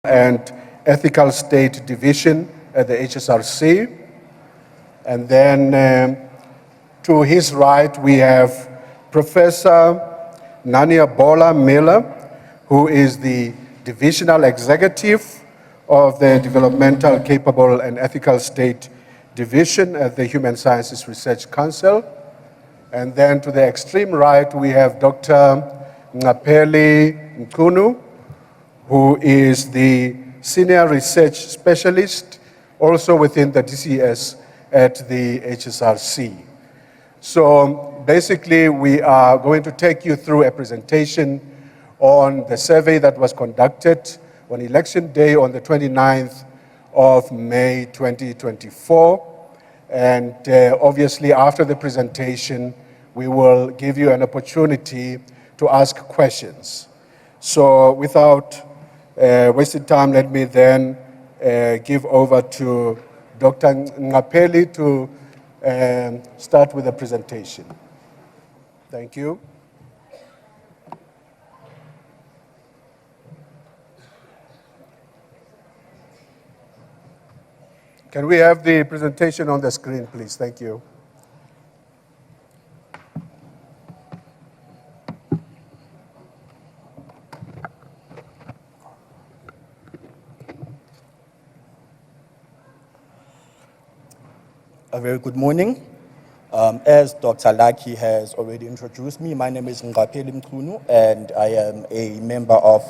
and Ethical State Division at the HSRC. And then to his right, we have Professor Nania Bola Miller, who is the Divisional Executive of the Developmental, Capable and Ethical State Division at the Human Sciences Research Council. And then to the extreme right, we have Dr. Ngapeli Mkunu, who is the Senior Research Specialist, also within the DCS at the HSRC. So basically, we are going to take you through a presentation on the survey that was conducted on Election Day on the 29th of May 2024. And obviously, after the presentation, we will give you an opportunity to ask questions. So without wasting time, let me then give over to Dr. Ngapeli to start with the presentation. Thank you. Can we have the presentation on the screen, please? Thank you. A very good morning. As Dr. Laki has already introduced me, my name is Ngapeli Mkunu, and I am a member of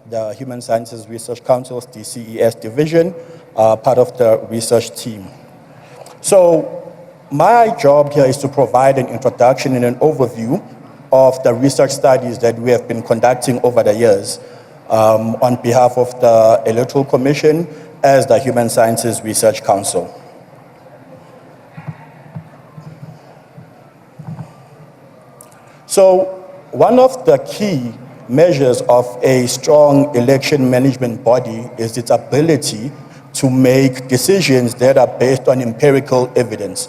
the Human Sciences Research Council's DCES division, part of the research team. So my job here is to provide an introduction and an overview of the research studies that we have been conducting over the years on behalf of the Electoral Commission as the Human Sciences Research Council. So one of the key measures of a strong election management body is its ability to make decisions that are based on empirical evidence.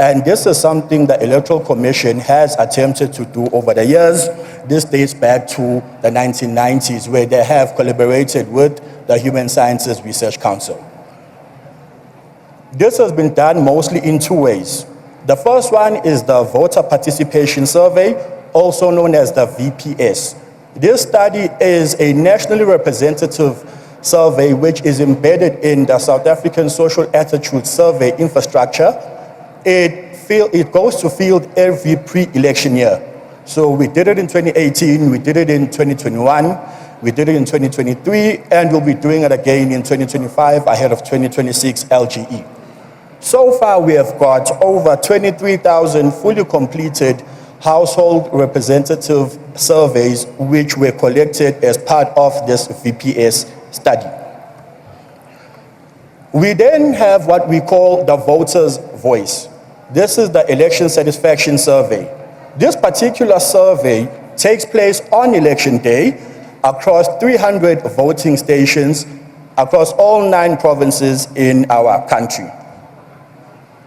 And this is something the Electoral Commission has attempted to do over the years. This dates back to the 1990s, where they have collaborated with the Human Sciences Research Council. This has been done mostly in two ways. The first one is the Voter Participation Survey, also known as the VPS. This study is a nationally representative survey which is embedded in the South African Social Attitude Survey infrastructure. It goes to field every pre-election year. So we did it in 2018, we did it in 2021, we did it in 2023, and we'll be doing it again in 2025 ahead of 2026 LGE. So far, we have got over 23,000 fully completed household representative surveys which were collected as part of this VPS study. We then have what we call the voter's voice. This is the election satisfaction survey. This particular survey takes place on election day across 300 voting stations across all 9 provinces in our country.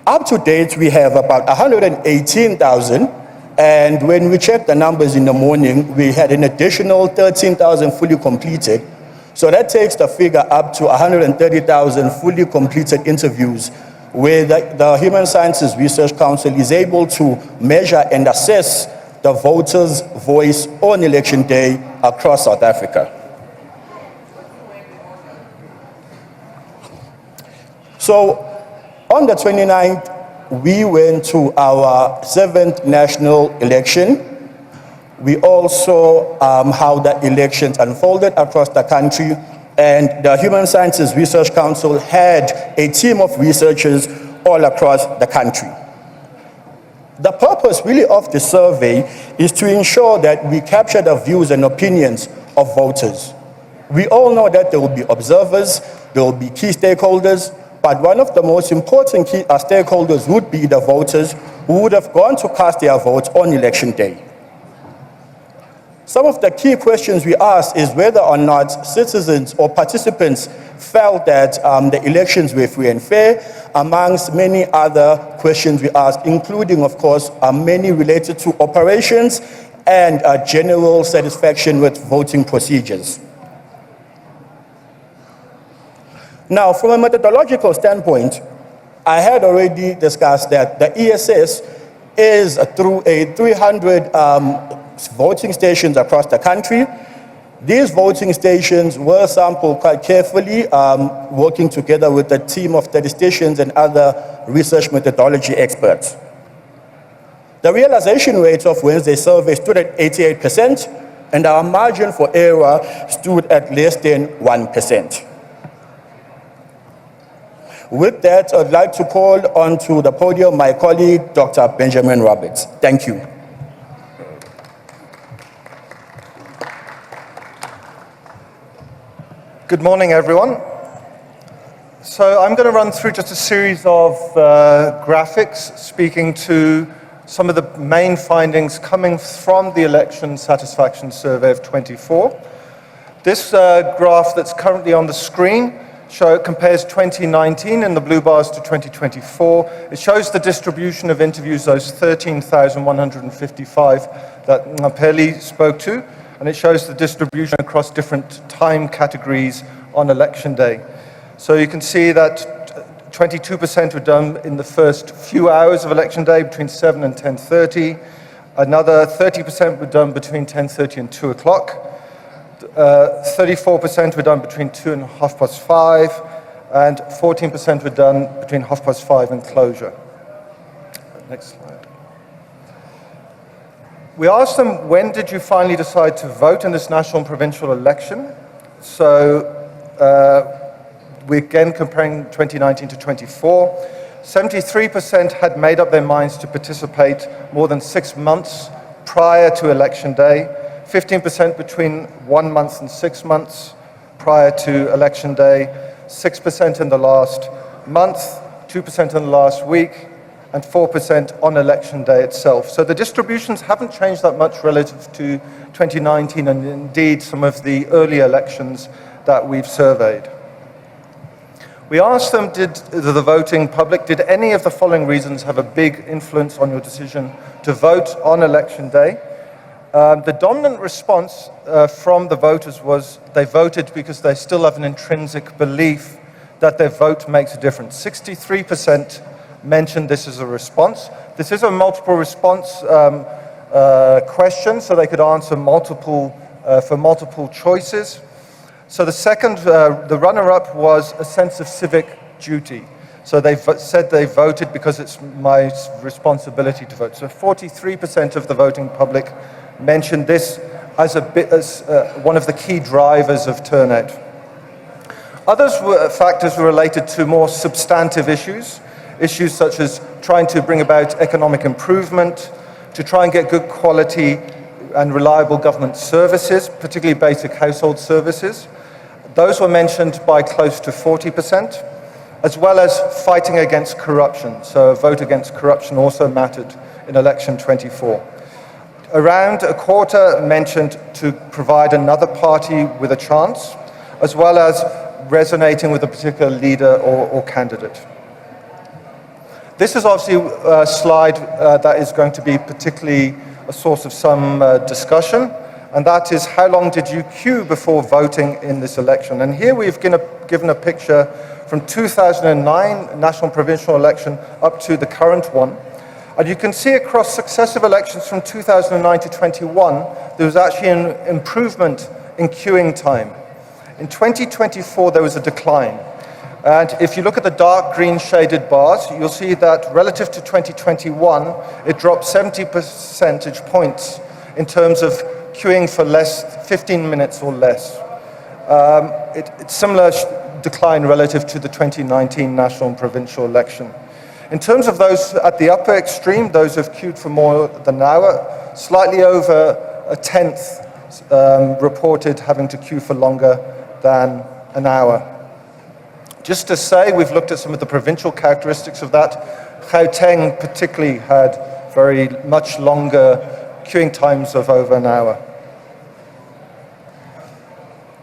Up to date, we have about 118,000, and when we checked the numbers in the morning, we had an additional 13,000 fully completed. So that takes the figure up to 130,000 fully completed interviews, where the Human Sciences Research Council is able to measure and assess the voters' voice on election day across South Africa. So on the 29th, we went to our 7th national election. We also how the elections unfolded across the country, and the Human Sciences Research Council had a team of researchers all across the country. The purpose really of the survey is to ensure that we capture the views and opinions of voters. We all know that there will be observers, there will be key stakeholders, but one of the most important key stakeholders would be the voters who would have gone to cast their votes on election day. Some of the key questions we asked is whether or not citizens or participants felt that the elections were free and fair, amongst many other questions we asked, including, of course, many related to operations and general satisfaction with voting procedures. Now, from a methodological standpoint, I had already discussed that the ESS is through 300 voting stations across the country. These voting stations were sampled quite carefully, working together with a team of statisticians and other research methodology experts. The realization rate of Wednesday's survey stood at 88%, and our margin for error stood at less than 1%. With that, I'd like to call onto the podium my colleague, Dr. Benjamin Roberts. Thank you. Good morning, everyone. So I'm going to run through just a series of graphics speaking to some of the main findings coming from the election satisfaction survey of 24. This graph that's currently on the screen compares 2019 in the blue bars to 2024. It shows the distribution of interviews, those 13,155 that Peli spoke to, and it shows the distribution across different time categories on election day. So you can see that 22% were done in the first few hours of election day, between 7 and 10:30. Another 30% were done between 10:30 and 2 o'clock. 34% were done between 2 and 5:30, and 14% were done between 5:30 and closure. Next slide. We asked them, when did you finally decide to vote in this national and provincial election? So we're again comparing 2019 to 24. 73% had made up their minds to participate more than 6 months prior to election day. 15% between 1 month and 6 months prior to election day, 6% in the last month, 2% in the last week, and 4% on election day itself. So the distributions haven't changed that much relative to 2019 and indeed some of the early elections that we've surveyed. We asked them, did the voting public, did any of the following reasons have a big influence on your decision to vote on election day? The dominant response from the voters was they voted because they still have an intrinsic belief that their vote makes a difference. 63% mentioned this as a response. This is a multiple response question, so they could answer for multiple choices. So the second, the runner-up was a sense of civic duty. So they said they voted because it's my responsibility to vote. So 43% of the voting public mentioned this as one of the key drivers of turnout. Other factors were related to more substantive issues such as trying to bring about economic improvement, to try and get good quality and reliable government services, particularly basic household services. Those were mentioned by close to 40%, as well as fighting against corruption. So a vote against corruption also mattered in election 24. Around a quarter mentioned to provide another party with a chance, as well as resonating with a particular leader or candidate. This is obviously a slide that is going to be particularly a source of some discussion, and that is how long did you queue before voting in this election? And here we've given a picture from 2009 national provincial election up to the current one. And you can see across successive elections from 2009 to 21, there was actually an improvement in queuing time. In 2024, there was a decline. And if you look at the dark green shaded bars, you'll see that relative to 2021, it dropped 70 percentage points in terms of queuing for 15 minutes or less. It's similar decline relative to the 2019 national and provincial election. In terms of those at the upper extreme, those who've queued for more than an hour, slightly over a tenth reported having to queue for longer than an hour. Just to say, we've looked at some of the provincial characteristics of that. Gauteng particularly had very much longer queuing times of over an hour.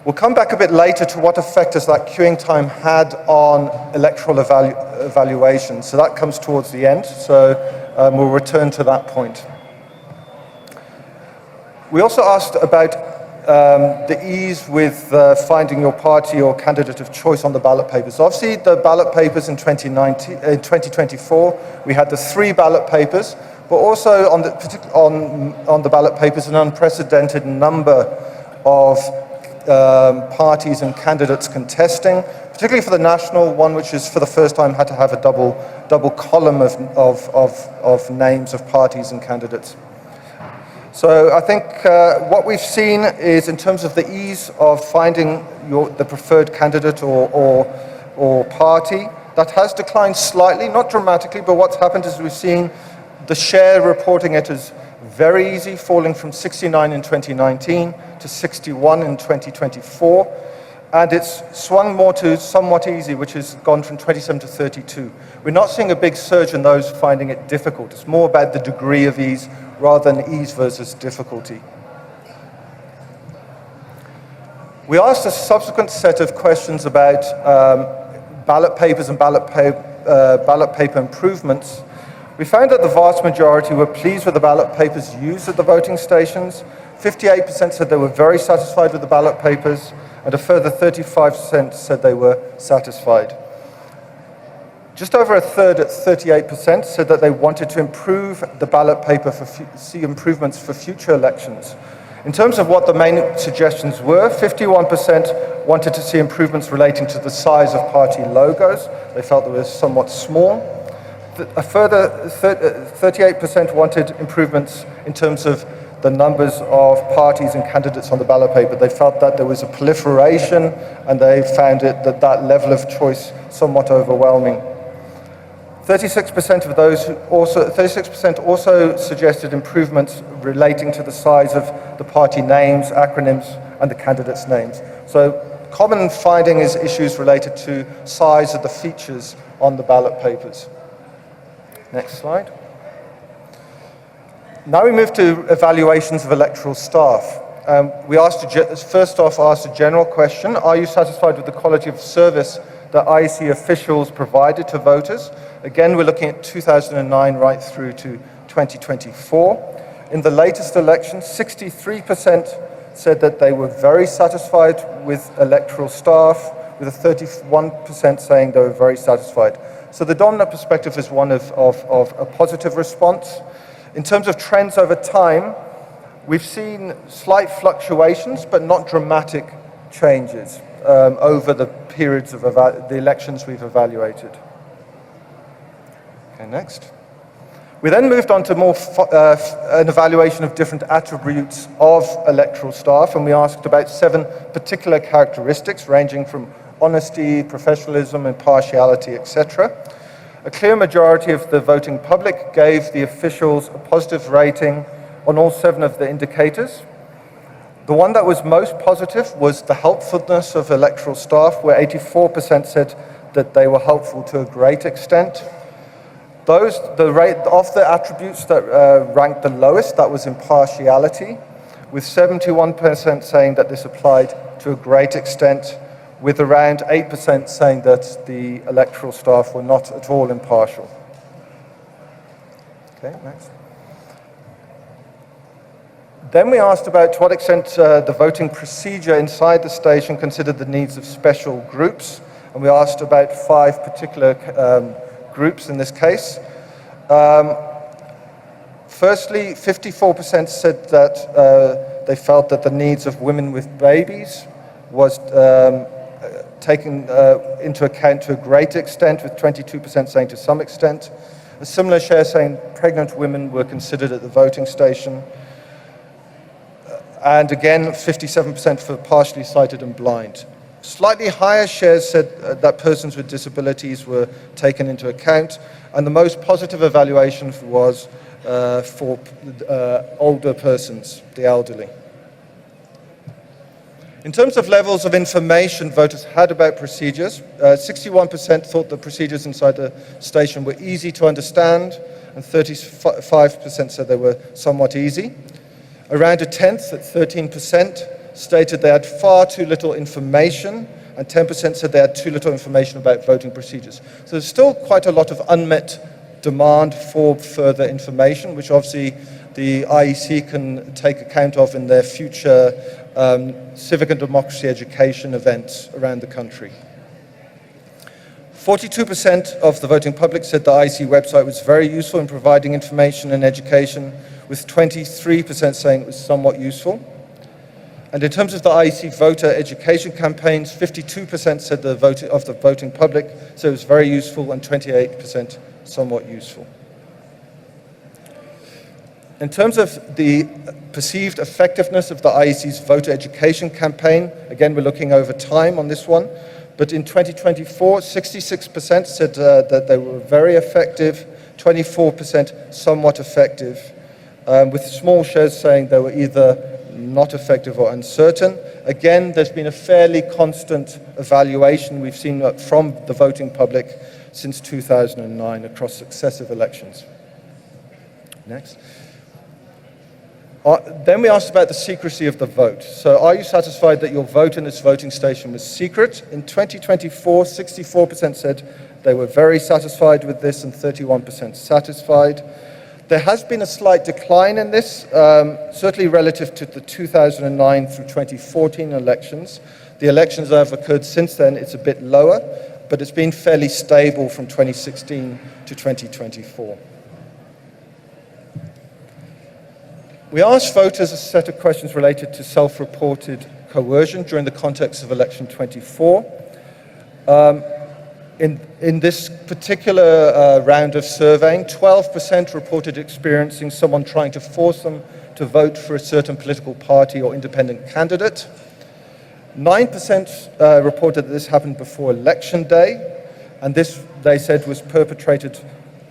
We'll come back a bit later to what effect has that queuing time had on electoral evaluation. So that comes towards the end, so we'll return to that point. We also asked about the ease with finding your party or candidate of choice on the ballot papers. Obviously, the ballot papers in 2024, we had the 3 ballot papers, but also on the ballot papers, an unprecedented number of parties and candidates contesting, particularly for the national one, which is for the first time had to have a double column of names of parties and candidates. So I think what we've seen is, in terms of the ease of finding the preferred candidate or party, that has declined slightly, not dramatically, but what's happened is we've seen the share reporting it as very easy, falling from 69 in 2019 to 61 in 2024. And it's swung more to somewhat easy, which has gone from 27 to 32. We're not seeing a big surge in those finding it difficult. It's more about the degree of ease rather than ease versus difficulty. We asked a subsequent set of questions about ballot papers and ballot paper improvements. We found that the vast majority were pleased with the ballot papers used at the voting stations. 58% said they were very satisfied with the ballot papers, and a further 35% said they were satisfied. Just over a third, at 38%, said that they wanted to improve the ballot paper see improvements for future elections. In terms of what the main suggestions were, 51% wanted to see improvements relating to the size of party logos. They felt they were somewhat small. A further 38% wanted improvements in terms of the numbers of parties and candidates on the ballot paper. They felt that there was a proliferation, and they found that level of choice somewhat overwhelming. 36% also suggested improvements relating to the size of the party names, acronyms, and the candidates' names. So common finding is issues related to size of the features on the ballot papers. Next slide. Now we move to evaluations of electoral staff. We first off asked a general question: are you satisfied with the quality of service that IEC officials provided to voters? Again, we're looking at 2009 right through to 2024. In the latest election, 63% said that they were very satisfied with electoral staff, with a 31% saying they were very satisfied. So the dominant perspective is one of a positive response. In terms of trends over time, we've seen slight fluctuations, but not dramatic changes over the periods of the elections we've evaluated. Okay, next. We then moved on to more an evaluation of different attributes of electoral staff, and we asked about 7 particular characteristics ranging from honesty, professionalism, impartiality, etc. A clear majority of the voting public gave the officials a positive rating on all 7 of the indicators. The one that was most positive was the helpfulness of electoral staff, where 84% said that they were helpful to a great extent. The rate of the attributes that ranked the lowest, that was impartiality, with 71% saying that this applied to a great extent, with around 8% saying that the electoral staff were not at all impartial. Okay, next. Then we asked about to what extent the voting procedure inside the station considered the needs of special groups, and we asked about 5 particular groups in this case. Firstly, 54% said that they felt that the needs of women with babies was taken into account to a great extent, with 22% saying to some extent. A similar share saying pregnant women were considered at the voting station. And again, 57% for partially sighted and blind. Slightly higher shares said that persons with disabilities were taken into account, and the most positive evaluation was for older persons, the elderly. In terms of levels of information voters had about procedures, 61% thought the procedures inside the station were easy to understand, and 35% said they were somewhat easy. Around a tenth, at 13%, stated they had far too little information, and 10% said they had too little information about voting procedures. So there's still quite a lot of unmet demand for further information, which obviously the IEC can take account of in their future civic and democracy education events around the country. 42% of the voting public said the IEC website was very useful in providing information and education, with 23% saying it was somewhat useful. And in terms of the IEC voter education campaigns, 52% said the voting public said it was very useful, and 28% somewhat useful. In terms of the perceived effectiveness of the IEC's voter education campaign, again, we're looking over time on this one, but in 2024, 66% said that they were very effective, 24% somewhat effective, with small shares saying they were either not effective or uncertain. Again, there's been a fairly constant evaluation we've seen from the voting public since 2009 across successive elections. Next. Then we asked about the secrecy of the vote. So are you satisfied that your vote in this voting station was secret? In 2024, 64% said they were very satisfied with this and 31% satisfied. There has been a slight decline in this, certainly relative to the 2009 through 2014 elections. The elections that have occurred since then, it's a bit lower, but it's been fairly stable from 2016 to 2024. We asked voters a set of questions related to self-reported coercion during the context of election 24. In this particular round of surveying, 12% reported experiencing someone trying to force them to vote for a certain political party or independent candidate. 9% reported that this happened before election day, and this, they said, was perpetrated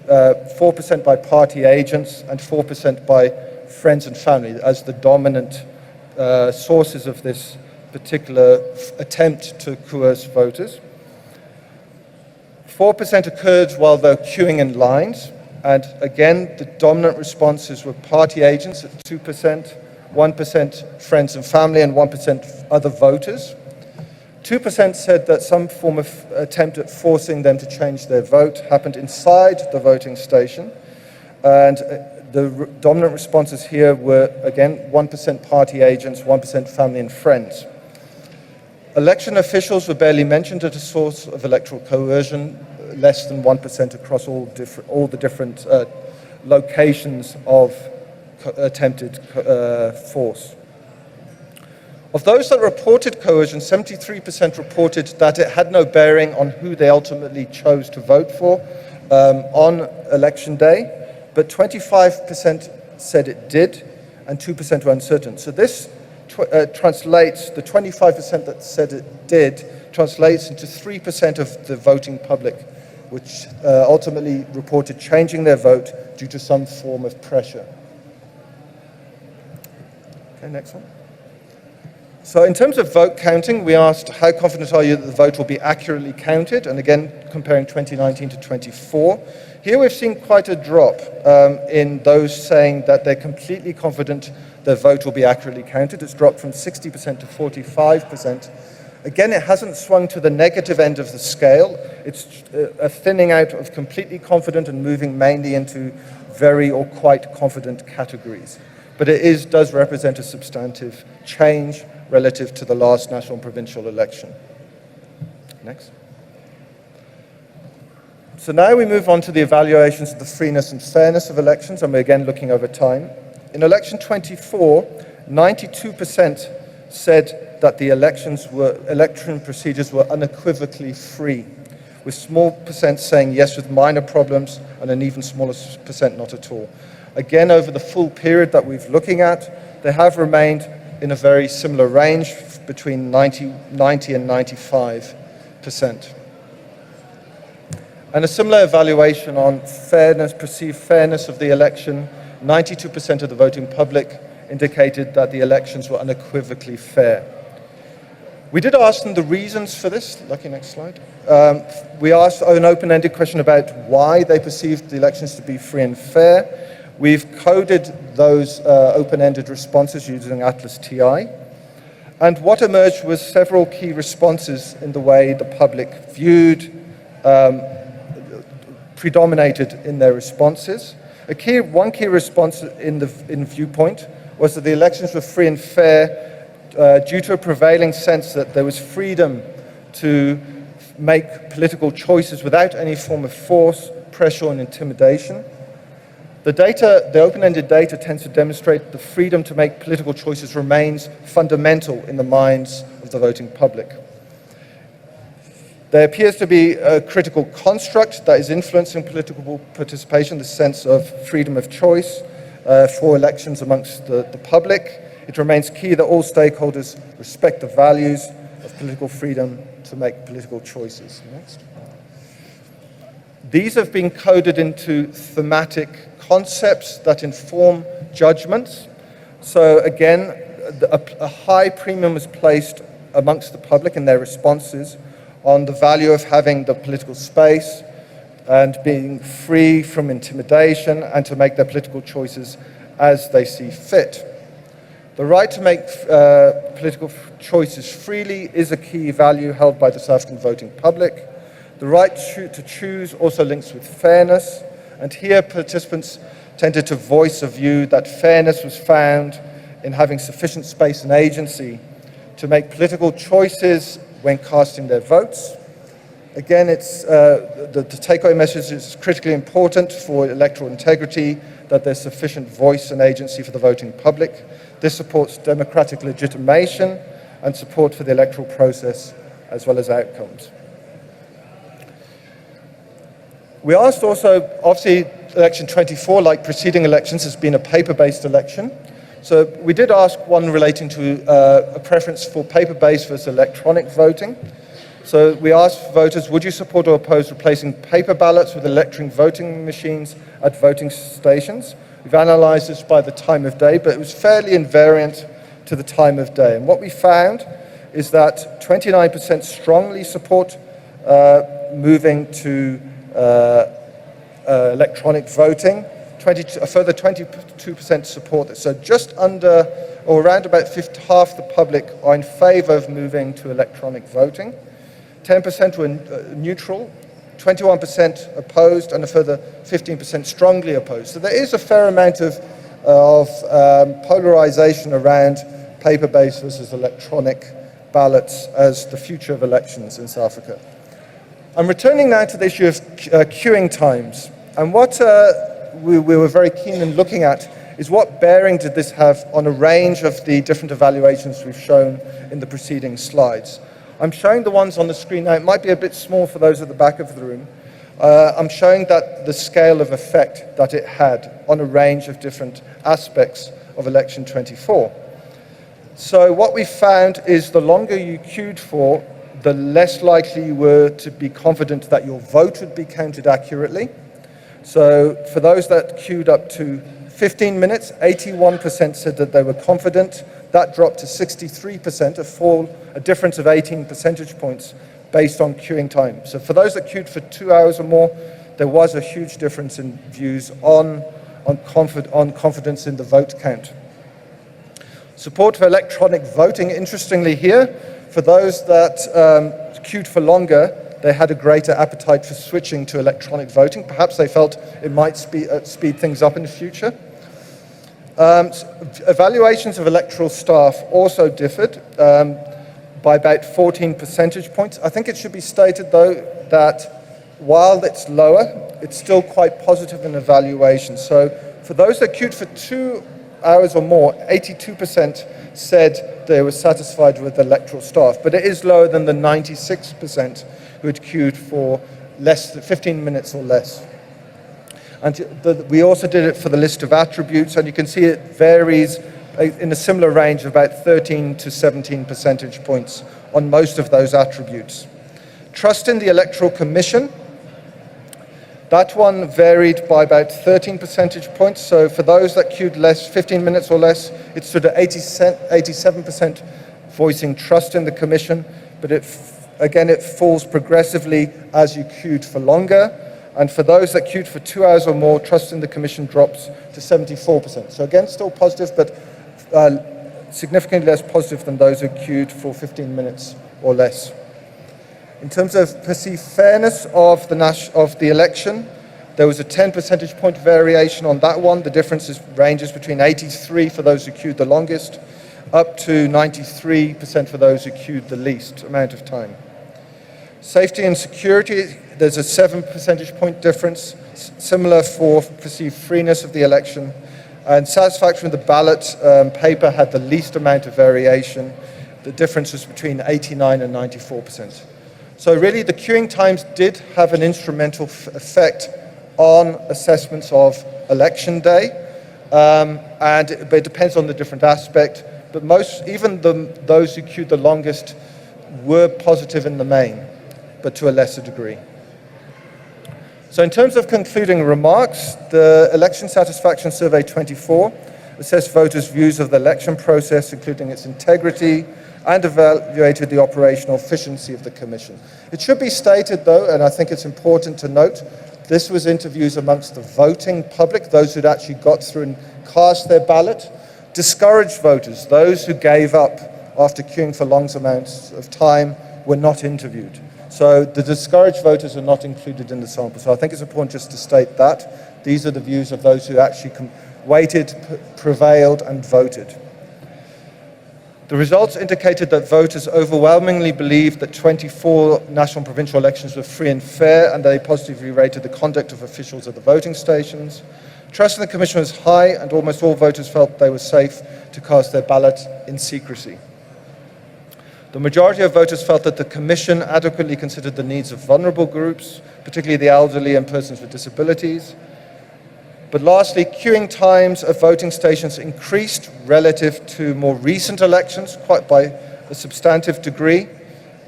4% by party agents and 4% by friends and family as the dominant sources of this particular attempt to coerce voters. 4% occurred while they were queuing in lines, and again, the dominant responses were party agents at 2%, 1% friends and family, and 1% other voters. 2% said that some form of attempt at forcing them to change their vote happened inside the voting station, and the dominant responses here were, again, 1% party agents, 1% family and friends. Election officials were barely mentioned as a source of electoral coercion, less than 1% across all the different locations of attempted force. Of those that reported coercion, 73% reported that it had no bearing on who they ultimately chose to vote for on election day, but 25% said it did, and 2% were uncertain. So this translates, the 25% that said it did, translates into 3% of the voting public, which ultimately reported changing their vote due to some form of pressure. Okay, next one. So in terms of vote counting, we asked, how confident are you that the vote will be accurately counted? And again, comparing 2019 to 24. Here we've seen quite a drop in those saying that they're completely confident their vote will be accurately counted. It's dropped from 60% to 45%. Again, it hasn't swung to the negative end of the scale. It's a thinning out of completely confident and moving mainly into very or quite confident categories. But it does represent a substantive change relative to the last national and provincial election. Next. So now we move on to the evaluations of the freeness and fairness of elections, and we're again looking over time. In election 24, 92% said that the election procedures were unequivocally free, with small percent saying yes with minor problems and an even smaller percent not at all. Again, over the full period that we're looking at, they have remained in a very similar range between 90 and 95%. And a similar evaluation on fairness, perceived fairness of the election, 92% of the voting public indicated that the elections were unequivocally fair. We did ask them the reasons for this. Lucky, next slide. We asked an open-ended question about why they perceived the elections to be free and fair. We've coded those open-ended responses using Atlas TI. And what emerged was several key responses in the way the public viewed, predominated in their responses. One key response in viewpoint was that the elections were free and fair due to a prevailing sense that there was freedom to make political choices without any form of force, pressure, and intimidation. The open-ended data tends to demonstrate the freedom to make political choices remains fundamental in the minds of the voting public. There appears to be a critical construct that is influencing political participation, the sense of freedom of choice for elections amongst the public. It remains key that all stakeholders respect the values of political freedom to make political choices. Next. These have been coded into thematic concepts that inform judgments. So again, a high premium is placed amongst the public in their responses on the value of having the political space and being free from intimidation and to make their political choices as they see fit. The right to make political choices freely is a key value held by the South African voting public. The right to choose also links with fairness, and here participants tended to voice a view that fairness was found in having sufficient space and agency to make political choices when casting their votes. Again, the take-away message is critically important for electoral integrity, that there's sufficient voice and agency for the voting public. This supports democratic legitimation and support for the electoral process as well as outcomes. We asked also, obviously, election 24, like preceding elections, has been a paper-based election. So we did ask one relating to a preference for paper-based versus electronic voting. So we asked voters, would you support or oppose replacing paper ballots with electronic voting machines at voting stations? We've analysed this by the time of day, but it was fairly invariant to the time of day. And what we found is that 29% strongly support moving to electronic voting, a further 22% support this. So just under, or around about half the public are in favour of moving to electronic voting. 10% were neutral, 21% opposed, and a further 15% strongly opposed. So there is a fair amount of polarisation around paper-based versus electronic ballots as the future of elections in South Africa. I'm returning now to the issue of queuing times. And what we were very keen in looking at is what bearing did this have on a range of the different evaluations we've shown in the preceding slides. I'm showing the ones on the screen now. It might be a bit small for those at the back of the room. I'm showing that the scale of effect that it had on a range of different aspects of election 24. So what we found is the longer you queued for, the less likely you were to be confident that your vote would be counted accurately. So for those that queued up to 15 minutes, 81% said that they were confident. That dropped to 63%, a difference of 18 percentage points based on queuing time. So for those that queued for 2 hours or more, there was a huge difference in views on confidence in the vote count. Support for electronic voting, interestingly here, for those that queued for longer, they had a greater appetite for switching to electronic voting. Perhaps they felt it might speed things up in the future. Evaluations of electoral staff also differed by about 14 percentage points. I think it should be stated, though, that while it's lower, it's still quite positive in evaluation. So for those that queued for 2 hours or more, 82% said they were satisfied with electoral staff, but it is lower than the 96% who had queued for less than 15 minutes or less. And we also did it for the list of attributes, and you can see it varies in a similar range of about 13 to 17 percentage points on most of those attributes. Trust in the Electoral Commission, that one varied by about 13 percentage points. So for those that queued less, 15 minutes or less, it stood at 87% voicing trust in the Commission, but it falls progressively as you queued for longer. And for those that queued for 2 hours or more, trust in the Commission drops to 74%. So again, still positive, but significantly less positive than those who queued for 15 minutes or less. In terms of perceived fairness of the election, there was a 10 percentage point variation on that one. The difference ranges between 83 for those who queued the longest, up to 93% for those who queued the least amount of time. Safety and security, there's a 7 percentage point difference, similar for perceived freeness of the election. And satisfaction with the ballot paper had the least amount of variation. The difference was between 89 and 94%. So really the queuing times did have an instrumental effect on assessments of election day. But it depends on the different aspect. But those who queued the longest were positive in the main, but to a lesser degree. So in terms of concluding remarks, the Election Satisfaction Survey 24 assessed voters' views of the election process, including its integrity, and evaluated the operational efficiency of the Commission. It should be stated, though, and I think it's important to note, this was interviews amongst the voting public, those who'd actually got through and cast their ballot. Discouraged voters, those who gave up after queuing for long amounts of time, were not interviewed. So the discouraged voters are not included in the sample. So I think it's important just to state that. These are the views of those who actually waited, prevailed, and voted. The results indicated that voters overwhelmingly believed that 24 national and provincial elections were free and fair, and they positively rated the conduct of officials at the voting stations. Trust in the Commission was high, and almost all voters felt they were safe to cast their ballot in secrecy. The majority of voters felt that the Commission adequately considered the needs of vulnerable groups, particularly the elderly and persons with disabilities. But lastly, queuing times of voting stations increased relative to more recent elections, quite by a substantive degree,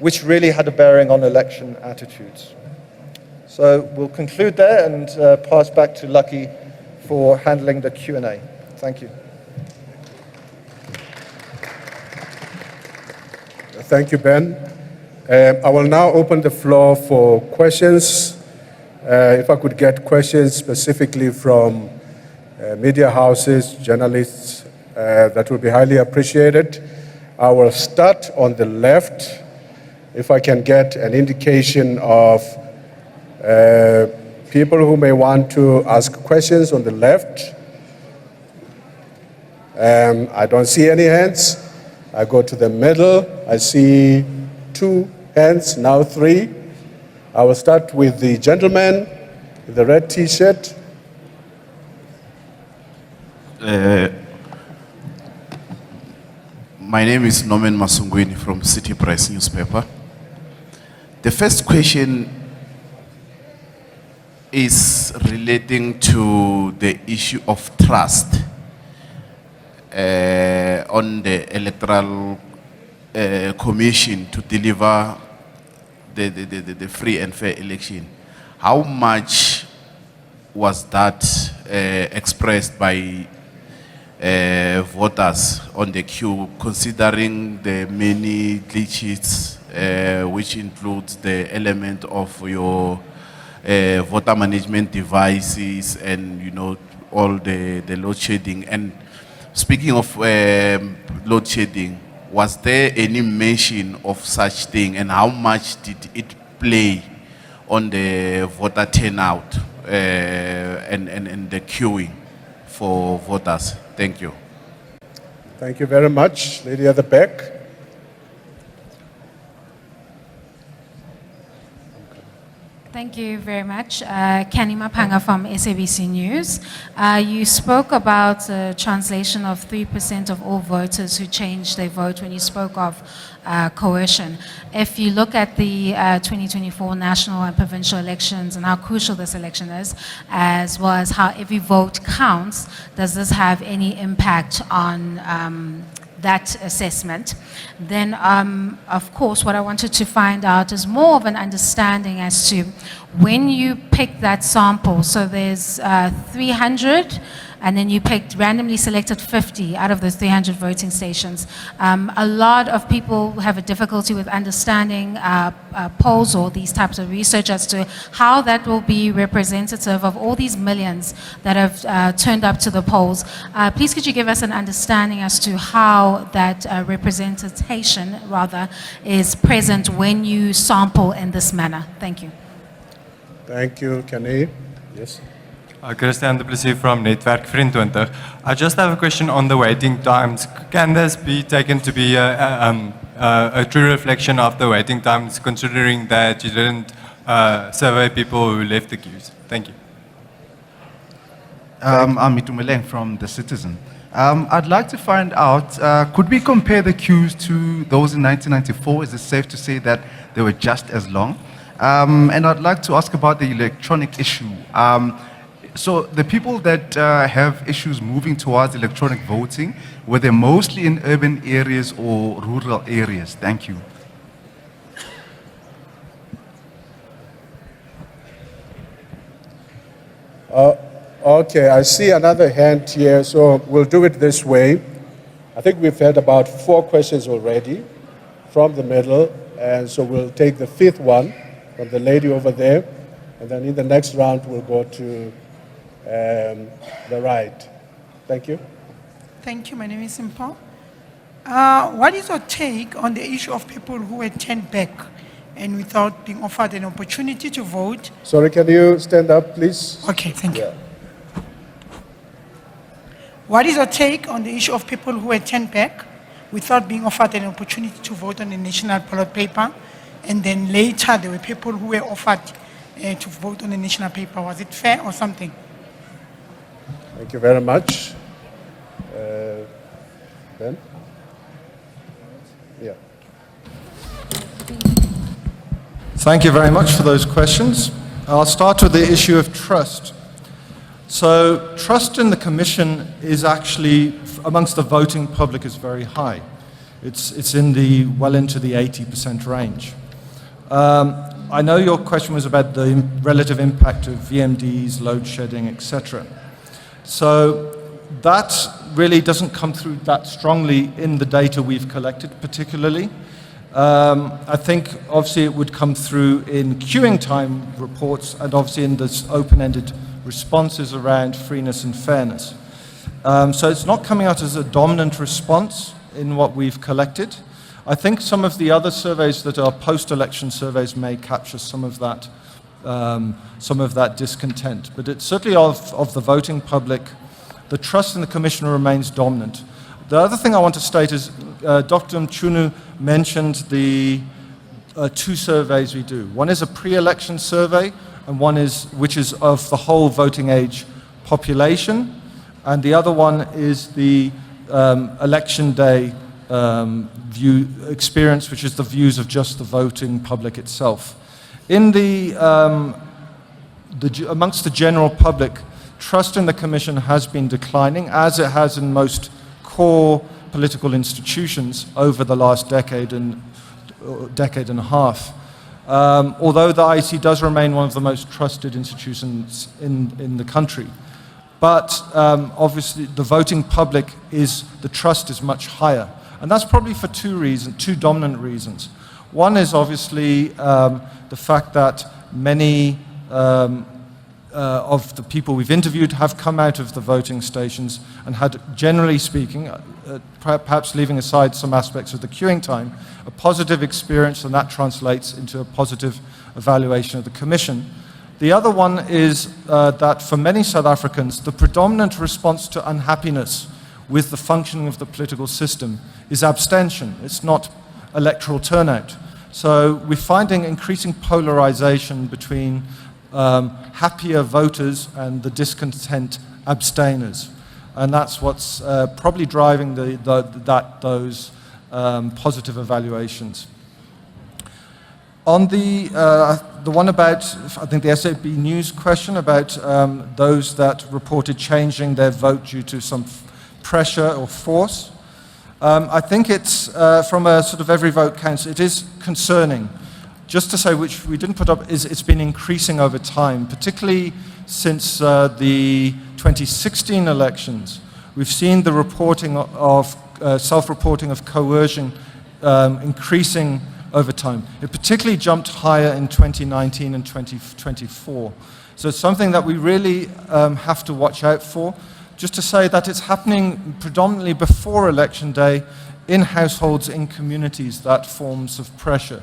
which really had a bearing on election attitudes. So we'll conclude there and pass back to Lucky for handling the Q&A. Thank you. Thank you, Ben. I will now open the floor for questions. If I could get questions specifically from media houses, journalists, that would be highly appreciated. I will start on the left. If I can get an indication of people who may want to ask questions on the left. I don't see any hands. I go to the middle. I see 2 hands, now 3. I will start with the gentleman with the red T-shirt. My name is Norman Masungwini from City Press newspaper. The first question is relating to the issue of trust on the Electoral Commission to deliver the free and fair election. How much was that expressed by voters on the queue, considering the many glitches, which includes the element of your voter management devices and all the load shedding? And speaking of load shedding, was there any mention of such thing, and how much did it play on the voter turnout and the queuing for voters? Thank you. Thank you very much. Lady at the back. Thank you very much. Kanima Panga from SABC News. You spoke about the translation of 3% of all voters who changed their vote when you spoke of coercion. If you look at the 2024 national and provincial elections and how crucial this election is, as well as how every vote counts, does this have any impact on that assessment? Then, of course, what I wanted to find out is more of an understanding as to when you pick that sample. So there's 300, and then you picked, randomly selected 50 out of those 300 voting stations. A lot of people have a difficulty with understanding polls or these types of research as to how that will be representative of all these millions that have turned up to the polls. Please could you give us an understanding as to how that representation, rather, is present when you sample in this manner? Thank you. Thank you, Kane. Yes. Christian Du Plessis from Netwerk 24. I just have a question on the waiting times. Can this be taken to be a true reflection of the waiting times, considering that you didn't survey people who left the queues? Thank you. I'm Itumeleng from The Citizen. I'd like to find out, could we compare the queues to those in 1994? Is it safe to say that they were just as long? And I'd like to ask about the electronic issue. So the people that have issues moving towards electronic voting, were they mostly in urban areas or rural areas? Thank you. Okay, I see another hand here, so we'll do it this way. I think we've had about 4 questions already from the middle, and so we'll take the 5th one from the lady over there, and then in the next round we'll go to the right. Thank you. Thank you. My name is Simpo. What is your take on the issue of people who were turned back and without being offered an opportunity to vote? Sorry, can you stand up, please? Okay, thank you. Yeah. What is your take on the issue of people who were turned back without being offered an opportunity to vote on the national ballot paper, and then later there were people who were offered to vote on the national paper? Was it fair or something? Thank you very much. Ben? Yeah. Thank you very much for those questions. I'll start with the issue of trust. So trust in the Commission is actually, amongst the voting public, is very high. It's in the, well into the 80% range. I know your question was about the relative impact of VMDs, load shedding, etc. So that really doesn't come through that strongly in the data we've collected particularly. I think obviously it would come through in queuing time reports and obviously in this open-ended responses around freeness and fairness. So it's not coming out as a dominant response in what we've collected. I think some of the other surveys that are post-election surveys may capture some of that discontent. But it's certainly of the voting public, the trust in the Commission remains dominant. The other thing I want to state is Dr. Mchunu mentioned the 2 surveys we do. One is a pre-election survey, and one is, which is of the whole voting age population, and the other one is the election day view experience, which is the views of just the voting public itself. In amongst the general public, trust in the Commission has been declining, as it has in most core political institutions over the last decade and a half. Although the IEC does remain one of the most trusted institutions in the country. But obviously the voting public the trust is much higher. And that's probably for 2 dominant reasons. One is obviously the fact that many of the people we've interviewed have come out of the voting stations and had, generally speaking, perhaps leaving aside some aspects of the queuing time, a positive experience, and that translates into a positive evaluation of the Commission. The other one is that for many South Africans, the predominant response to unhappiness with the functioning of the political system is abstention. It's not electoral turnout. So we're finding increasing polarization between happier voters and the discontent abstainers. And that's what's probably driving those positive evaluations. On the one about, I think the SAB News question about those that reported changing their vote due to some pressure or force, I think it's, from a sort of every vote counts, it is concerning. Just to say, which we didn't put up, is it's been increasing over time, particularly since the 2016 elections. We've seen the reporting of, self-reporting of coercion increasing over time. It particularly jumped higher in 2019 and 2024. So it's something that we really have to watch out for. Just to say that it's happening predominantly before election day in households, in communities, that forms of pressure.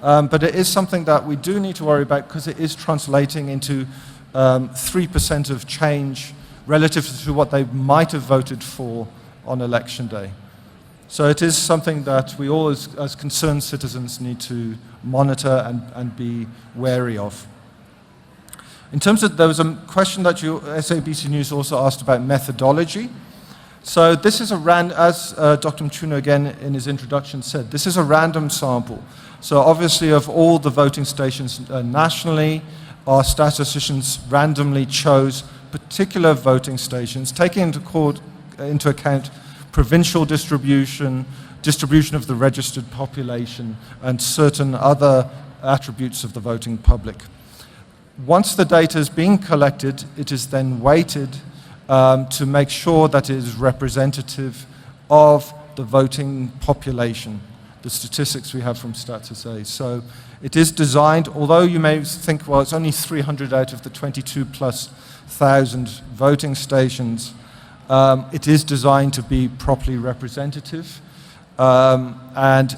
But it is something that we do need to worry about because it is translating into 3% of change relative to what they might have voted for on election day. So it is something that we all, as concerned citizens, need to monitor and be wary of. In terms of, there was a question that SABC News also asked about methodology. So this is as Dr. Mchunu again in his introduction said, this is a random sample. So obviously of all the voting stations nationally, our statisticians randomly chose particular voting stations, taking into account provincial distribution of the registered population, and certain other attributes of the voting public. Once the data is being collected, it is then weighted to make sure that it is representative of the voting population, the statistics we have from Stats.SA. So it is designed, although you may think, well, it's only 300 out of the 22,000+ voting stations, it is designed to be properly representative. And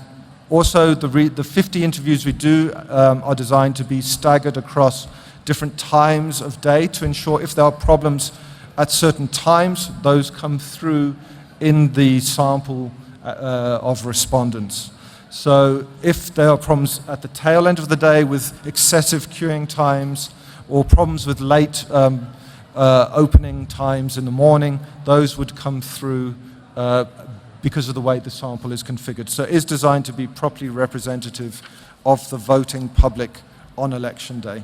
also the 50 interviews we do are designed to be staggered across different times of day to ensure if there are problems at certain times, those come through in the sample of respondents. So if there are problems at the tail end of the day with excessive queuing times or problems with late opening times in the morning, those would come through because of the way the sample is configured. So it is designed to be properly representative of the voting public on election day.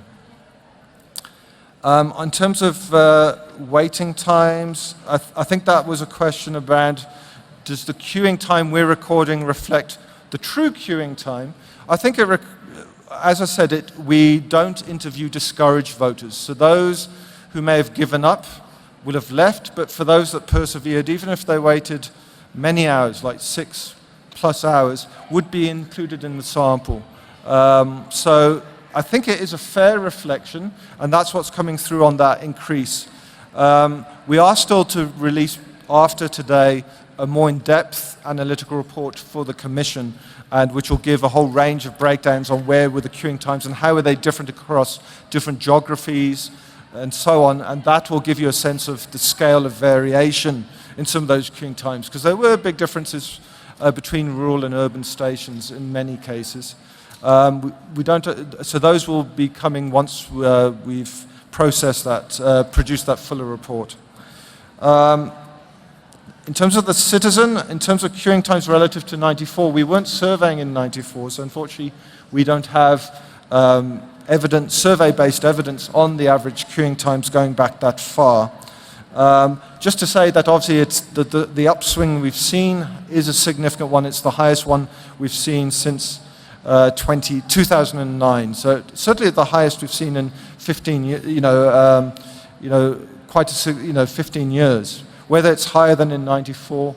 In terms of waiting times, I think that was a question around, does the queuing time we're recording reflect the true queuing time? I think, as I said, we don't interview discouraged voters. So those who may have given up will have left, but for those that persevered, even if they waited many hours, like 6+ hours, would be included in the sample. So I think it is a fair reflection, and that's what's coming through on that increase. We are still to release, after today, a more in-depth analytical report for the Commission, and which will give a whole range of breakdowns on where were the queuing times and how are they different across different geographies and so on, and that will give you a sense of the scale of variation in some of those queuing times, because there were big differences between rural and urban stations in many cases. So those will be coming once we've processed that, produced that fuller report. In terms of the citizen, in terms of queuing times relative to 94, we weren't surveying in 94, so unfortunately we don't have survey-based evidence on the average queuing times going back that far. Just to say that obviously it's the upswing we've seen is a significant one. It's the highest one we've seen since 2009. So certainly the highest we've seen in 15 years, 15 years. Whether it's higher than in 94,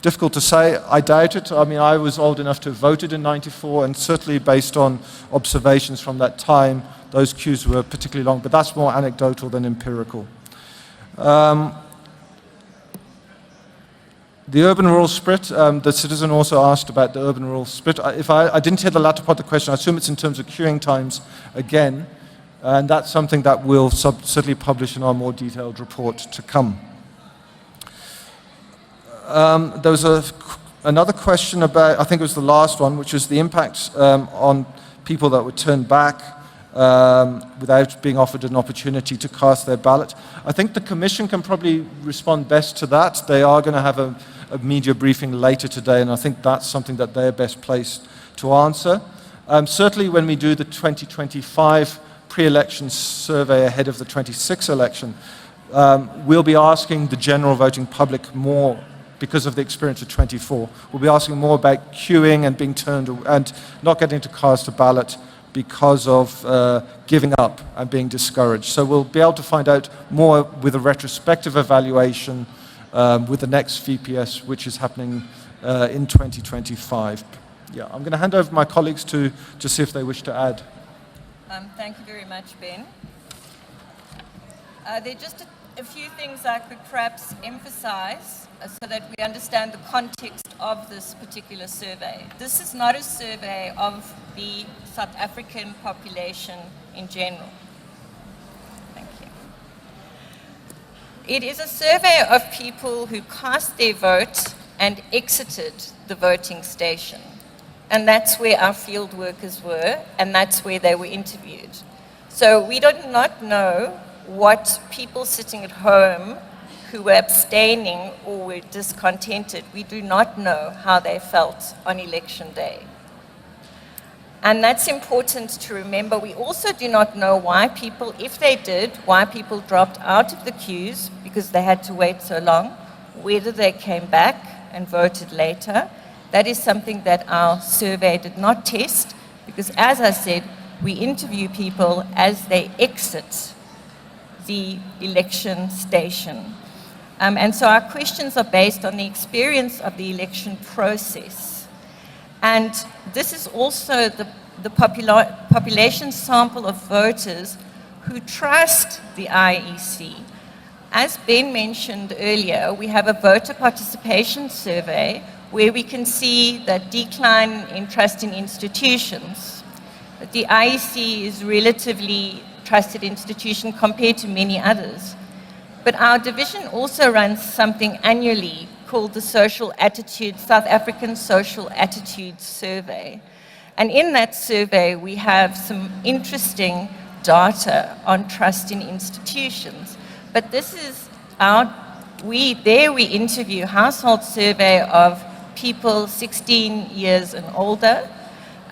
difficult to say. I doubt it. I mean, I was old enough to have voted in 94, and certainly based on observations from that time, those queues were particularly long, but that's more anecdotal than empirical. The urban-rural split, the citizen also asked about the urban-rural split. I didn't hear the latter part of the question. I assume it's in terms of queuing times again, and that's something that we'll certainly publish in our more detailed report to come. There was another question about, I think it was the last one, which was the impact on people that were turned back without being offered an opportunity to cast their ballot. I think the Commission can probably respond best to that. They are going to have a media briefing later today, and I think that's something that they're best placed to answer. Certainly when we do the 2025 pre-election survey ahead of the 26 election, we'll be asking the general voting public more, because of the experience of 24. We'll be asking more about queuing and being turned and not getting to cast a ballot because of giving up and being discouraged. So we'll be able to find out more with a retrospective evaluation with the next VPS, which is happening in 2025. Yeah, I'm going to hand over to my colleagues to see if they wish to add. Thank you very much, Ben. There are just a few things I could perhaps emphasize so that we understand the context of this particular survey. This is not a survey of the South African population in general. It is a survey of people who cast their vote and exited the voting station. And that's where our field workers were, and that's where they were interviewed. So we do not know what people sitting at home who were abstaining or were discontented, we do not know how they felt on election day. And that's important to remember. We also do not know why people, if they did, why people dropped out of the queues because they had to wait so long, whether they came back and voted later. That is something that our survey did not test because, as I said, we interview people as they exit the election station. And so our questions are based on the experience of the election process. And this is also the population sample of voters who trust the IEC. As Ben mentioned earlier, we have a voter participation survey where we can see that decline in trust in institutions. That the IEC is relatively trusted institution compared to many others. But our division also runs something annually called the South African Social Attitudes Survey. And in that survey, we have some interesting data on trust in institutions. But this is we interview household survey of people 16 years and older,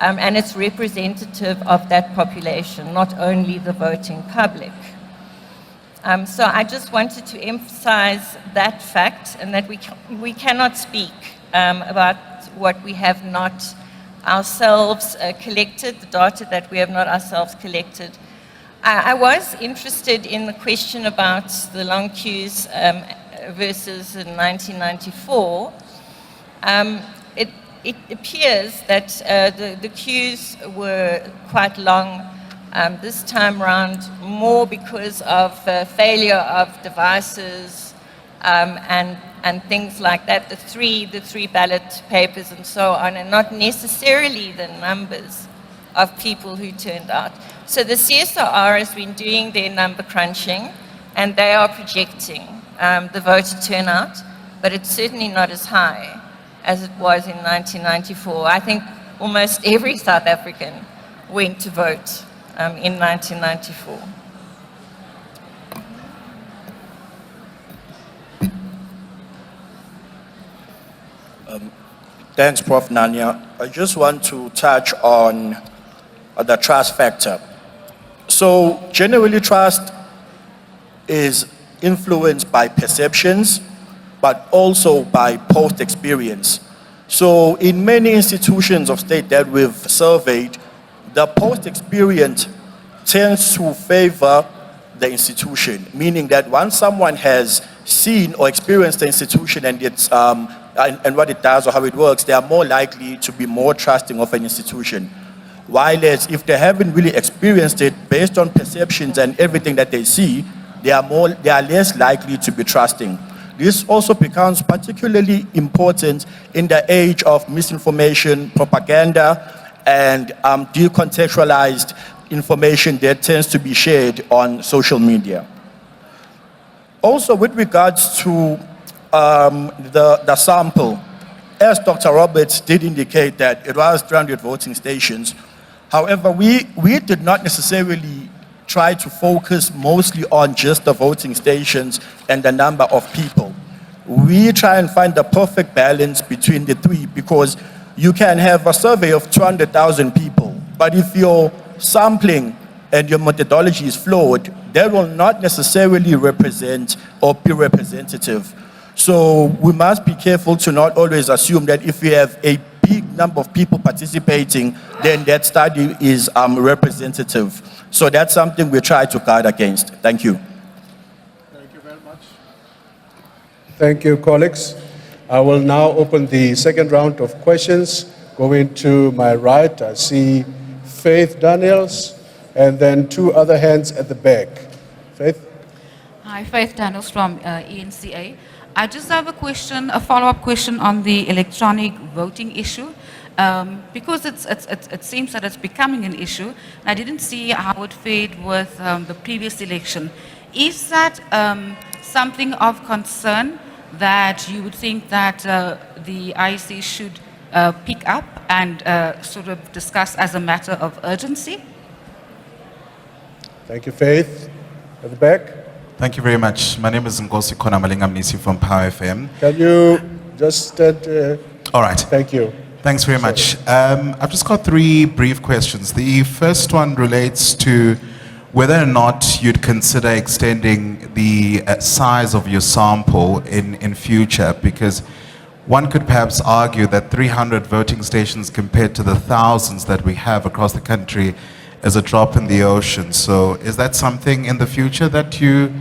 and it's representative of that population, not only the voting public. So I just wanted to emphasize that fact and that we cannot speak about what we have not ourselves collected, the data that we have not ourselves collected. I was interested in the question about the long queues versus in 1994. It appears that the queues were quite long this time around, more because of failure of devices and things like that, the three ballot papers and so on, and not necessarily the numbers of people who turned out. So the CSR has been doing their number crunching, and they are projecting the voter turnout, but it's certainly not as high as it was in 1994. I think almost every South African went to vote in 1994. Thanks, Prof. Nanya. I just want to touch on the trust factor. So generally, trust is influenced by perceptions, but also by post-experience. So in many institutions of state that we've surveyed, the post-experience tends to favor the institution, meaning that once someone has seen or experienced the institution and its and what it does or how it works, they are more likely to be more trusting of an institution. While if they haven't really experienced it, based on perceptions and everything that they see, they are less likely to be trusting. This also becomes particularly important in the age of misinformation, propaganda, and decontextualized information that tends to be shared on social media. Also, with regards to the sample, as Dr. Roberts did indicate that it was 300 voting stations. However, we did not necessarily try to focus mostly on just the voting stations and the number of people. We try and find the perfect balance between the three, because you can have a survey of 200,000 people, but if your sampling and your methodology is flawed, that will not necessarily represent or be representative. So we must be careful to not always assume that if we have a big number of people participating, then that study is representative. So that's something we try to guard against. Thank you. Thank you very much. Thank you, colleagues. I will now open the second round of questions. Going to my right, I see Faith Daniels, and then two other hands at the back. Faith? Hi, Faith Daniels from ENCA. I just have a question, a follow-up question on the electronic voting issue, because it seems that it's becoming an issue. I didn't see how it fared with the previous election. Is that something of concern that you would think that the IEC should pick up and sort of discuss as a matter of urgency? Thank you, Faith. At the back. Thank you very much. My name is Ngosi Konamalingamnisi from Power FM. Can you just stand? All right. Thank you. Thanks very much. I've just got 3 brief questions. The first one relates to whether or not you'd consider extending the size of your sample in future, because one could perhaps argue that 300 voting stations compared to the thousands that we have across the country is a drop in the ocean. So is that something in the future that you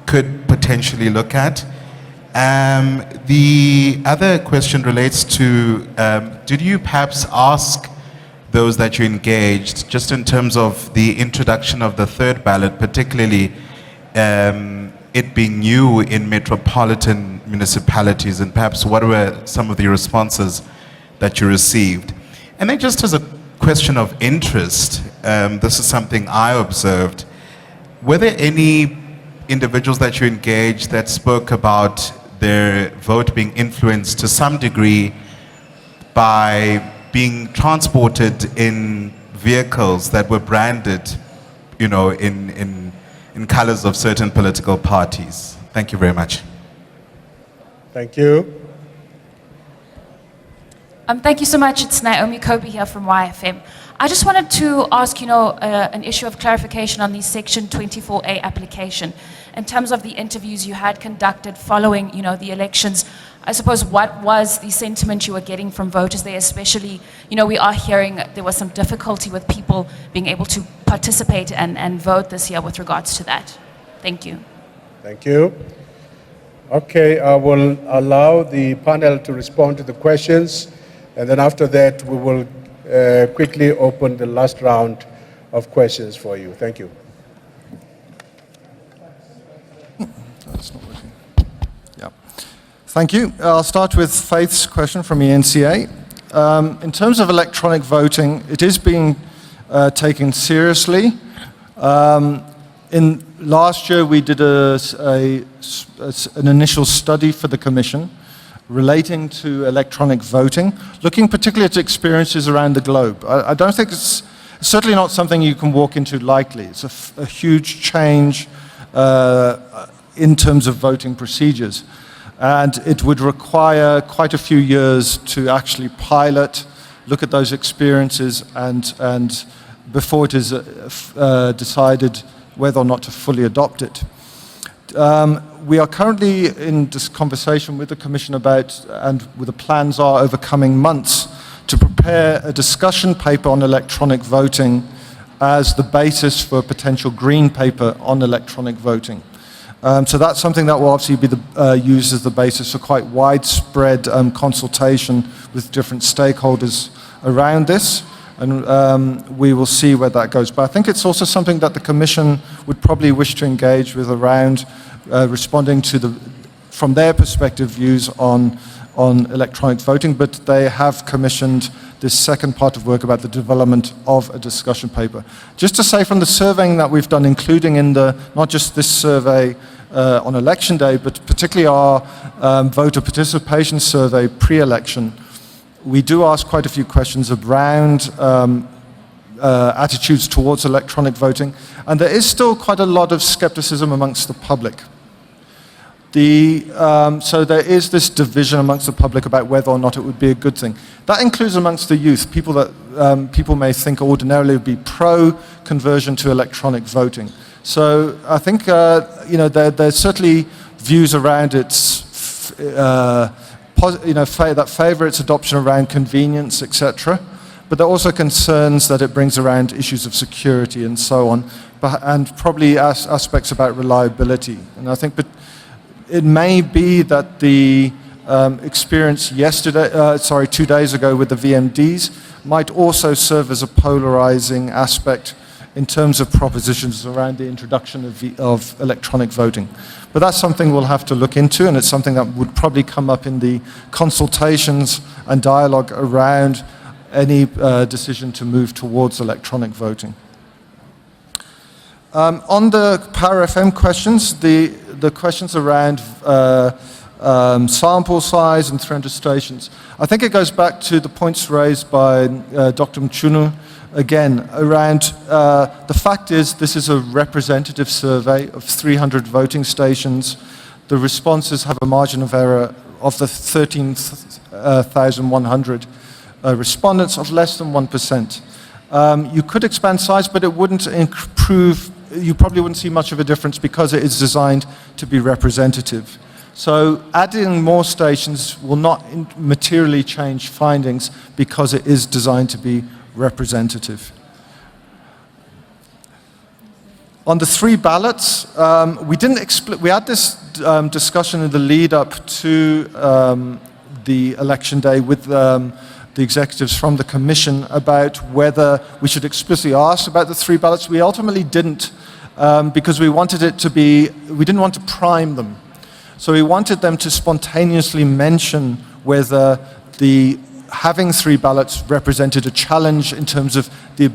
could potentially look at? The other question relates to, did you perhaps ask those that you engaged, just in terms of the introduction of the third ballot, particularly it being new in metropolitan municipalities, and perhaps what were some of the responses that you received? And then just as a question of interest, this is something I observed, were there any individuals that you engaged that spoke about their vote being influenced to some degree by being transported in vehicles that were branded, you know, in colors of certain political parties? Thank you very much. Thank you. Thank you so much. It's Naomi Kobe here from YFM. I just wanted to ask, an issue of clarification on the Section 24A application. In terms of the interviews you had conducted following, the elections, I suppose what was the sentiment you were getting from voters there, especially, we are hearing there was some difficulty with people being able to participate and vote this year with regards to that. Thank you. Thank you. Okay, I will allow the panel to respond to the questions, and then after that, we will quickly open the last round of questions for you. Thank you. That's not working. Yeah. Thank you. I'll start with Faith's question from the NCA. In terms of electronic voting, it is being taken seriously. In last year, we did an initial study for the Commission relating to electronic voting, looking particularly at experiences around the globe. I don't think it's certainly not something you can walk into lightly. It's a huge change in terms of voting procedures. And it would require quite a few years to actually pilot, look at those experiences, and before it is decided whether or not to fully adopt it. We are currently in this conversation with the Commission about, and the plans are over coming months, to prepare a discussion paper on electronic voting as the basis for a potential green paper on electronic voting. So that's something that will obviously be used as the basis for quite widespread consultation with different stakeholders around this. And we will see where that goes. But I think it's also something that the Commission would probably wish to engage with around responding to from their perspective, views on electronic voting, but they have commissioned this second part of work about the development of a discussion paper. Just to say, from the surveying that we've done, including in not just this survey on election day, but particularly our voter participation survey pre-election, we do ask quite a few questions around attitudes towards electronic voting, and there is still quite a lot of skepticism amongst the public. So there is this division amongst the public about whether or not it would be a good thing. That includes amongst the youth, people that people may think ordinarily would be pro-conversion to electronic voting. So I think there's certainly views around its, that favour its adoption around convenience, etc. But there are also concerns that it brings around issues of security and so on, and probably aspects about reliability. And I think it may be that the experience 2 days ago with the VMDs might also serve as a polarizing aspect in terms of propositions around the introduction of electronic voting. But that's something we'll have to look into, and it's something that would probably come up in the consultations and dialogue around any decision to move towards electronic voting. On the Power FM questions, the questions around sample size and 300 stations, I think it goes back to the points raised by Dr. Mchunu again around the fact is this is a representative survey of 300 voting stations. The responses have a margin of error of the 13,100 respondents of less than 1%. You could expand size, but it wouldn't improve, you probably wouldn't see much of a difference because it is designed to be representative. So adding more stations will not materially change findings because it is designed to be representative. On the 3 ballots, we had this discussion in the lead up to the election day with the executives from the commission about whether we should explicitly ask about the 3 ballots. We ultimately didn't because we wanted it to be, we didn't want to prime them. So we wanted them to spontaneously mention whether having 3 ballots represented a challenge in terms of the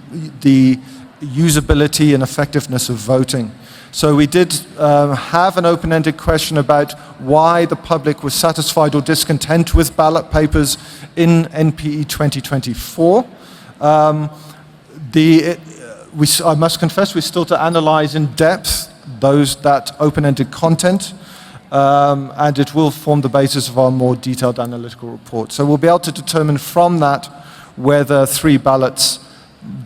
usability and effectiveness of voting. So we did have an open-ended question about why the public was satisfied or discontent with ballot papers in NPE 2024. I must confess we're still to analyze in depth that open-ended content, and it will form the basis of our more detailed analytical report. So we'll be able to determine from that whether 3 ballots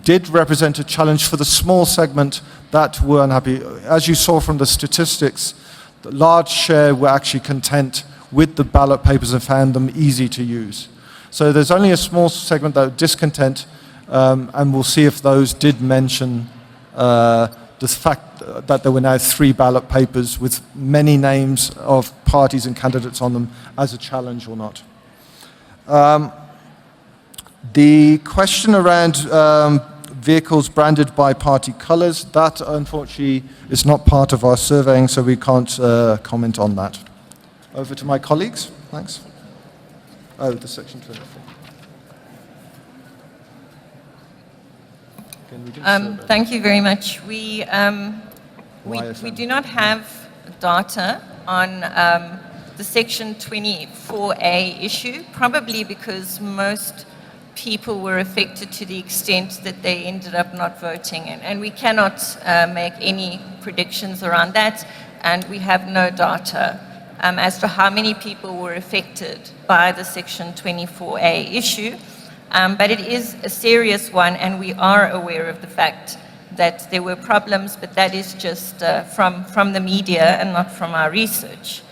did represent a challenge for the small segment that were unhappy. As you saw from the statistics, the large share were actually content with the ballot papers and found them easy to use. So there's only a small segment that were discontent, and we'll see if those did mention the fact that there were now 3 ballot papers with many names of parties and candidates on them as a challenge or not. The question around vehicles branded by party colours, that unfortunately is not part of our surveying, so we can't comment on that. Over to my colleagues, thanks. Oh, the section 24. Thank you very much. We do not have data on the section 24A issue, probably because most people were affected to the extent that they ended up not voting. And we cannot make any predictions around that, and we have no data as to how many people were affected by the section 24A issue. But it is a serious one, and we are aware of the fact that there were problems, but that is just from the media and not from our research.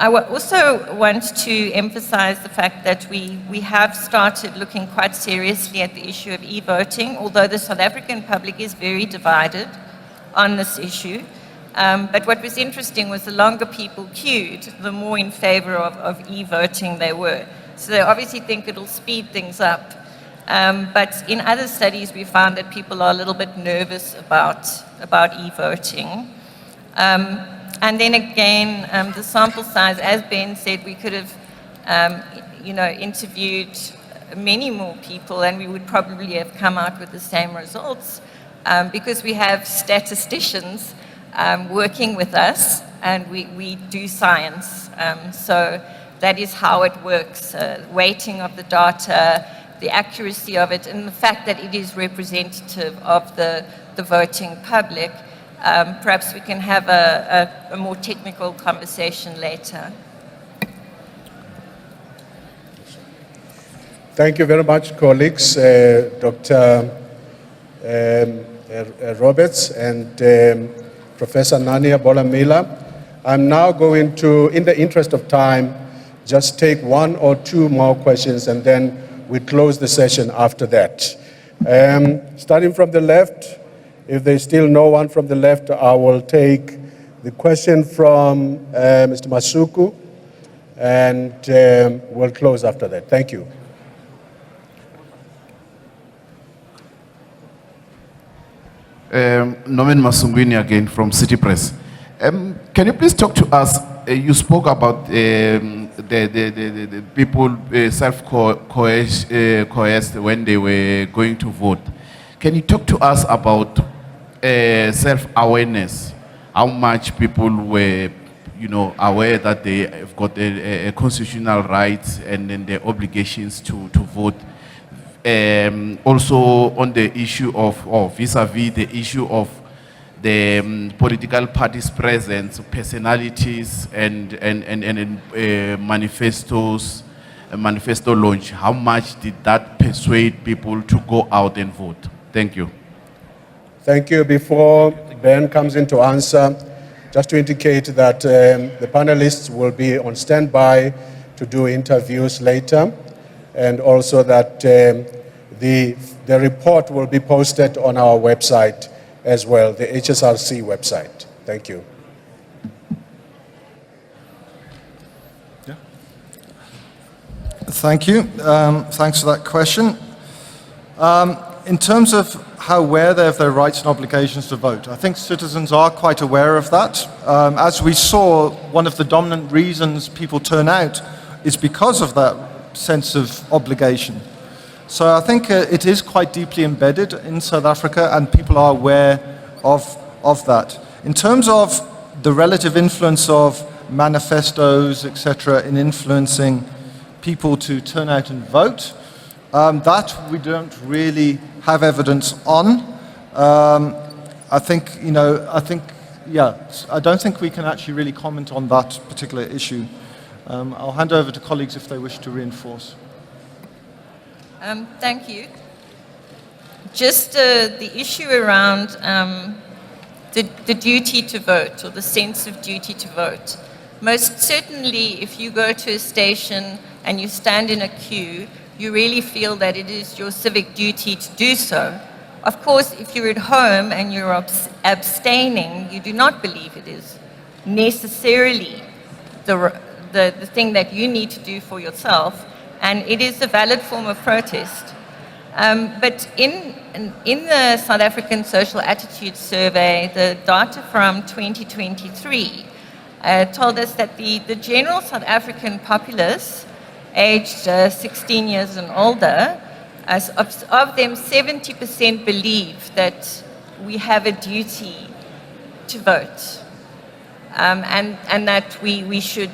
I also want to emphasize the fact that we have started looking quite seriously at the issue of e-voting, although the South African public is very divided on this issue. But what was interesting was the longer people queued, the more in favor of e-voting they were. So they obviously think it'll speed things up. But in other studies, we found that people are a little bit nervous about e-voting. And then again, the sample size, as Ben said, we could have, interviewed many more people, and we would probably have come out with the same results because we have statisticians working with us, and we do science. So that is how it works, weighting of the data, the accuracy of it, and the fact that it is representative of the voting public. Perhaps we can have a more technical conversation later. Thank you very much, colleagues, Dr. Roberts and Professor Nania Bolamila. I'm now going to, in the interest of time, just take 1 or 2 more questions, and then we close the session after that. Starting from the left, if there's still no one from the left, I will take the question from Mr. Masuku, and we'll close after that. Thank you. Norman Masungwini again from City Press. Can you please talk to us? You spoke about the people self-coerced when they were going to vote. Can you talk to us about self-awareness how much people were, aware that they have got a constitutional right and then their obligations to vote. Also on the issue of, or vis-a-vis the issue of the political parties' presence, personalities, and manifestos, manifesto launch. How much did that persuade people to go out and vote? Thank you. Thank you. Before Ben comes in to answer, just to indicate that the panelists will be on standby to do interviews later, and also that the report will be posted on our website as well, the HSRC website. Thank you. Yeah. Thank you. Thanks for that question. In terms of how aware they have their rights and obligations to vote, I think citizens are quite aware of that. As we saw, one of the dominant reasons people turn out is because of that sense of obligation. So I think it is quite deeply embedded in South Africa, and people are aware of that. In terms of the relative influence of manifestos, etc., in influencing people to turn out and vote, that we don't really have evidence on. I don't think we can actually really comment on that particular issue. I'll hand over to colleagues if they wish to reinforce. Thank you. Just the issue around the duty to vote, or the sense of duty to vote. Most certainly, if you go to a station and you stand in a queue, you really feel that it is your civic duty to do so. Of course, if you're at home and you're abstaining, you do not believe it is necessarily the thing that you need to do for yourself, and it is a valid form of protest. But in the South African Social Attitude Survey, the data from 2023 told us that the general South African populace, aged 16 years and older, of them, 70% believe that we have a duty to vote, and that we should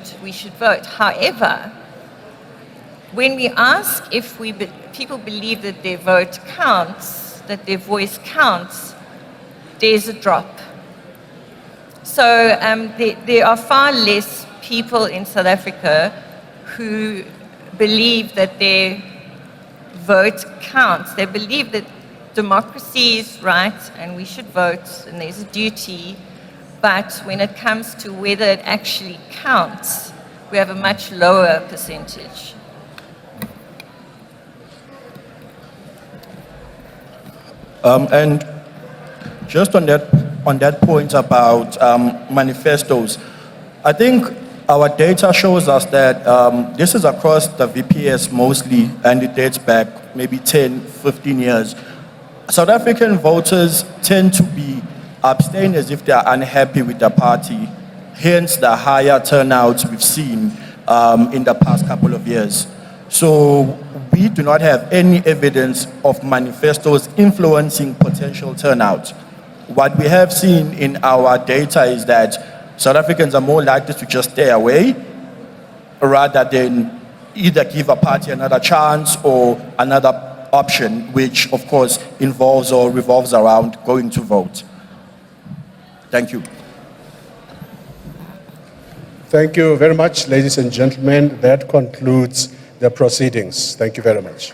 vote. However, when we ask if people believe that their vote counts, that their voice counts, there's a drop. So there are far less people in South Africa who believe that their vote counts. They believe that democracy is right and we should vote and there's a duty, but when it comes to whether it actually counts, we have a much lower percentage. And just on that point about manifestos, I think our data shows us that this is across the VPS mostly, and it dates back maybe 10, 15 years. South African voters tend to be abstainers if they are unhappy with the party, hence the higher turnouts we've seen in the past couple of years. So we do not have any evidence of manifestos influencing potential turnout. What we have seen in our data is that South Africans are more likely to just stay away rather than either give a party another chance or another option, which of course involves or revolves around going to vote. Thank you. Thank you very much, ladies and gentlemen. That concludes the proceedings. Thank you very much.